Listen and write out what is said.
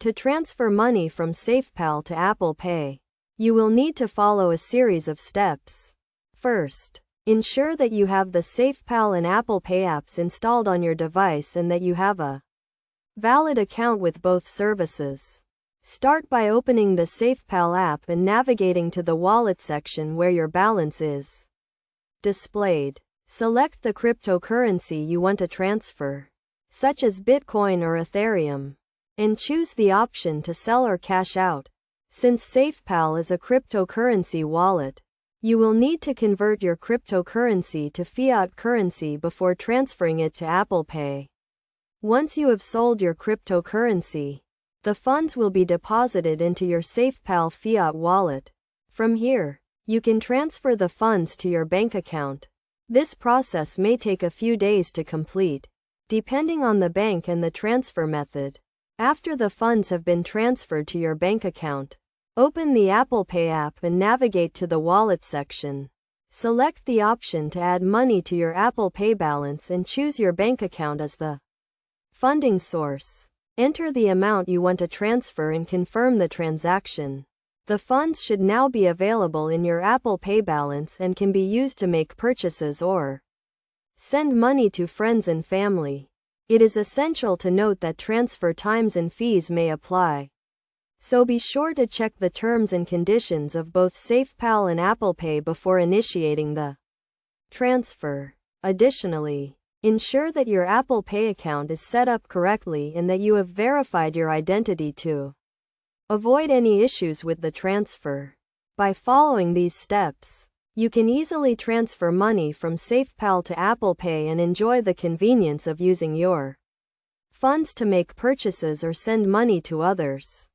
To transfer money from SafePal to Apple Pay, you will need to follow a series of steps. First, ensure that you have the SafePal and Apple Pay apps installed on your device and that you have a valid account with both services. Start by opening the SafePal app and navigating to the Wallet section where your balance is displayed. Select the cryptocurrency you want to transfer, such as Bitcoin or Ethereum, and choose the option to sell or cash out. Since SafePal is a cryptocurrency wallet, you will need to convert your cryptocurrency to fiat currency before transferring it to Apple Pay. Once you have sold your cryptocurrency, the funds will be deposited into your SafePal fiat wallet. From here, you can transfer the funds to your bank account. This process may take a few days to complete, depending on the bank and the transfer method. After the funds have been transferred to your bank account, open the Apple Pay app and navigate to the Wallet section. Select the option to add money to your Apple Pay balance and choose your bank account as the funding source. Enter the amount you want to transfer and confirm the transaction. The funds should now be available in your Apple Pay balance and can be used to make purchases or send money to friends and family. It is essential to note that transfer times and fees may apply, so be sure to check the terms and conditions of both SafePal and Apple Pay before initiating the transfer. Additionally, ensure that your Apple Pay account is set up correctly and that you have verified your identity to avoid any issues with the transfer. By following these steps, you can easily transfer money from SafePal to Apple Pay and enjoy the convenience of using your funds to make purchases or send money to others.